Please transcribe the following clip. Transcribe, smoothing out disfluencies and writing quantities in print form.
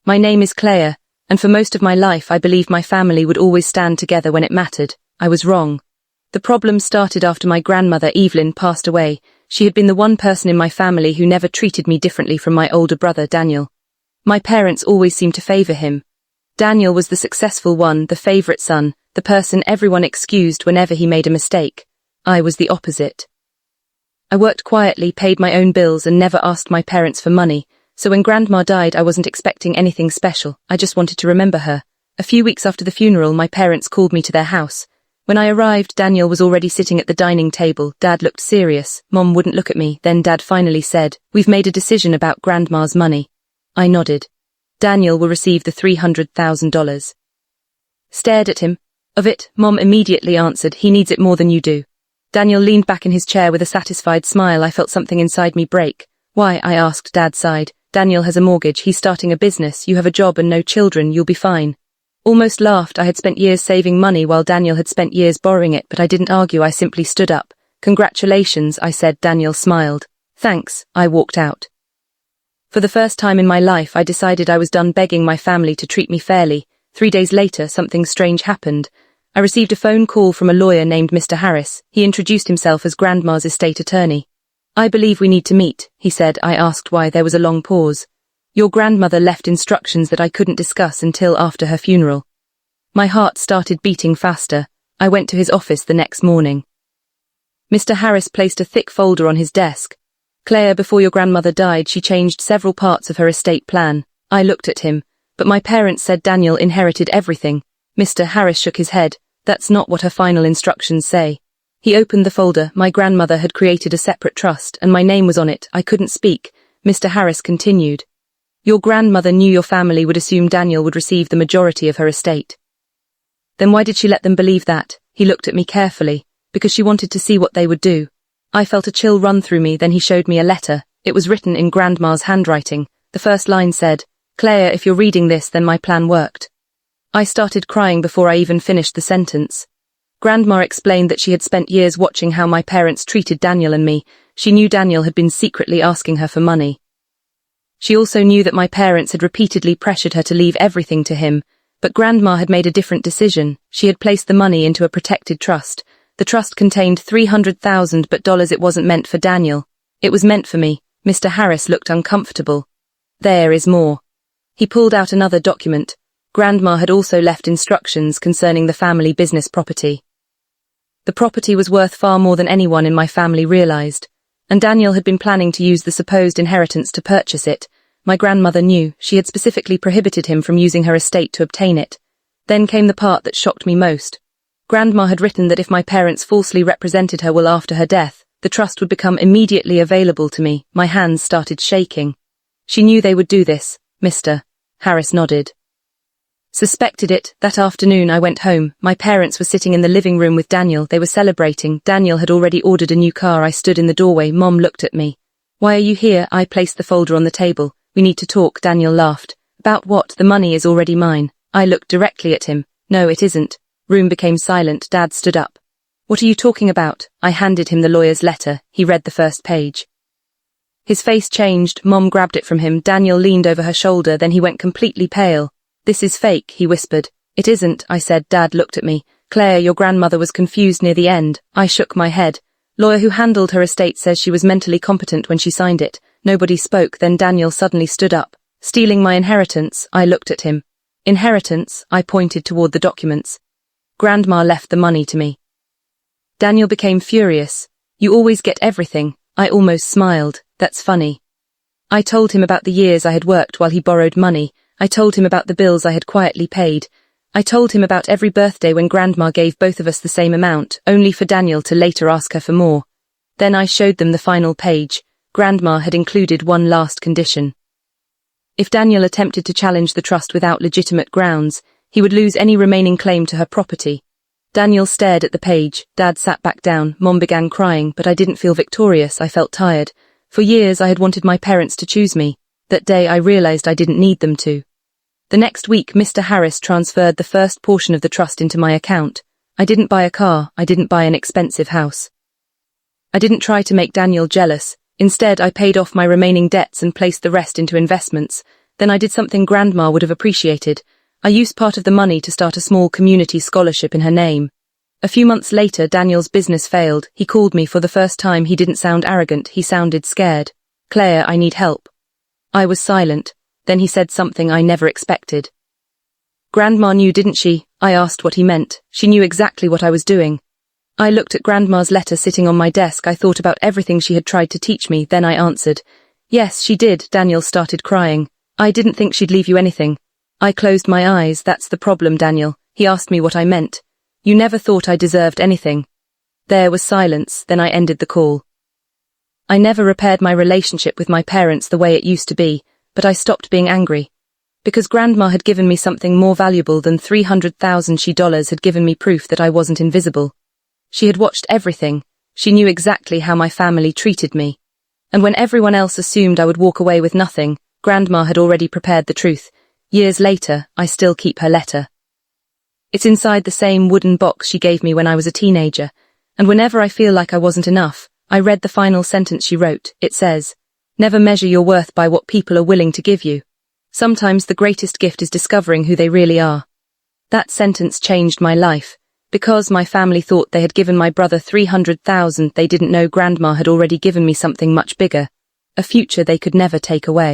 My name is Claire, and for most of my life I believed my family would always stand together when it mattered. I was wrong. The problem started after my grandmother Evelyn passed away. She had been the one person in my family who never treated me differently from my older brother Daniel. My parents always seemed to favor him. Daniel was the successful one, the favorite son, the person everyone excused whenever he made a mistake. I was the opposite. I worked quietly, paid my own bills, and never asked my parents for money, so when Grandma died I wasn't expecting anything special. I just wanted to remember her. A few weeks after the funeral, my parents called me to their house. When I arrived, Daniel was already sitting at the dining table. Dad looked serious. Mom wouldn't look at me. Then Dad finally said, "We've made a decision about Grandma's money." I nodded. Daniel will receive the $300,000. Stared at him. Of it, Mom immediately answered, "He needs it more than you do." Daniel leaned back in his chair with a satisfied smile. I felt something inside me break. "Why?" I asked. Dad sighed. "Daniel has a mortgage, he's starting a business, you have a job and no children, you'll be fine." Almost laughed. I had spent years saving money while Daniel had spent years borrowing it, but I didn't argue. I simply stood up. "Congratulations," I said. Daniel smiled. "Thanks." I walked out. For the first time in my life, I decided I was done begging my family to treat me fairly. 3 days later, something strange happened. I received a phone call from a lawyer named Mr. Harris. He introduced himself as Grandma's estate attorney. "I believe we need to meet," he said. I asked why. There was a long pause. "Your grandmother left instructions that I couldn't discuss until after her funeral." My heart started beating faster. I went to his office the next morning. Mr. Harris placed a thick folder on his desk. "Claire, before your grandmother died, she changed several parts of her estate plan." I looked at him. "But my parents said Daniel inherited everything." Mr. Harris shook his head. "That's not what her final instructions say." He opened the folder. My grandmother had created a separate trust, and my name was on it. I couldn't speak. Mr. Harris continued. "Your grandmother knew your family would assume Daniel would receive the majority of her estate." "Then why did she let them believe that?" He looked at me carefully. "Because she wanted to see what they would do." I felt a chill run through me. Then he showed me a letter. It was written in Grandma's handwriting. The first line said, "Claire, if you're reading this, then my plan worked." I started crying before I even finished the sentence. Grandma explained that she had spent years watching how my parents treated Daniel and me. She knew Daniel had been secretly asking her for money. She also knew that my parents had repeatedly pressured her to leave everything to him, but Grandma had made a different decision. She had placed the money into a protected trust. The trust contained $300,000, but it wasn't meant for Daniel. It was meant for me. Mr. Harris looked uncomfortable. "There is more." He pulled out another document. Grandma had also left instructions concerning the family business property. The property was worth far more than anyone in my family realized, and Daniel had been planning to use the supposed inheritance to purchase it. My grandmother knew. She had specifically prohibited him from using her estate to obtain it. Then came the part that shocked me most. Grandma had written that if my parents falsely represented her will after her death, the trust would become immediately available to me. My hands started shaking. "She knew they would do this." Mr. Harris nodded. "Suspected it." That afternoon I went home. My parents were sitting in the living room with Daniel. They were celebrating. Daniel had already ordered a new car. I stood in the doorway. Mom looked at me. "Why are you here?" I placed the folder on the table. "We need to talk." Daniel laughed. "About what? The money is already mine." I looked directly at him. "No, it isn't." Room became silent. Dad stood up. "What are you talking about?" I handed him the lawyer's letter. He read the first page. His face changed. Mom grabbed it from him. Daniel leaned over her shoulder. Then he went completely pale. "This is fake," he whispered. "It isn't," I said. Dad looked at me. "Claire, your grandmother was confused near the end." I shook my head. "Lawyer who handled her estate says she was mentally competent when she signed it." Nobody spoke. Then Daniel suddenly stood up. "Stealing my inheritance." I looked at him. "Inheritance?" I pointed toward the documents. "Grandma left the money to me." Daniel became furious. "You always get everything." I almost smiled. "That's funny." I told him about the years I had worked while he borrowed money. I told him about the bills I had quietly paid. I told him about every birthday when Grandma gave both of us the same amount, only for Daniel to later ask her for more. Then I showed them the final page. Grandma had included one last condition. If Daniel attempted to challenge the trust without legitimate grounds, he would lose any remaining claim to her property. Daniel stared at the page. Dad sat back down. Mom began crying, but I didn't feel victorious. I felt tired. For years I had wanted my parents to choose me. That day I realized I didn't need them to. The next week Mr. Harris transferred the first portion of the trust into my account. I didn't buy a car. I didn't buy an expensive house. I didn't try to make Daniel jealous. Instead, I paid off my remaining debts and placed the rest into investments. Then I did something Grandma would have appreciated. I used part of the money to start a small community scholarship in her name. A few months later, Daniel's business failed. He called me for the first time. He didn't sound arrogant. He sounded scared. "Claire, I need help." I was silent. Then he said something I never expected. "Grandma knew, didn't she?" I asked what he meant. She knew exactly what I was doing. I looked at Grandma's letter sitting on my desk. I thought about everything she had tried to teach me. Then I answered. "Yes, she did." Daniel started crying. "I didn't think she'd leave you anything." I closed my eyes. "That's the problem, Daniel." He asked me what I meant. "You never thought I deserved anything." There was silence. Then I ended the call. I never repaired my relationship with my parents the way it used to be, but I stopped being angry. Because Grandma had given me something more valuable than $300,000 had given me proof that I wasn't invisible. She had watched everything. She knew exactly how my family treated me. And when everyone else assumed I would walk away with nothing, Grandma had already prepared the truth. Years later, I still keep her letter. It's inside the same wooden box she gave me when I was a teenager, and whenever I feel like I wasn't enough, I read the final sentence she wrote. It says, "Never measure your worth by what people are willing to give you. Sometimes the greatest gift is discovering who they really are." That sentence changed my life. Because my family thought they had given my brother $300,000, they didn't know Grandma had already given me something much bigger, a future they could never take away.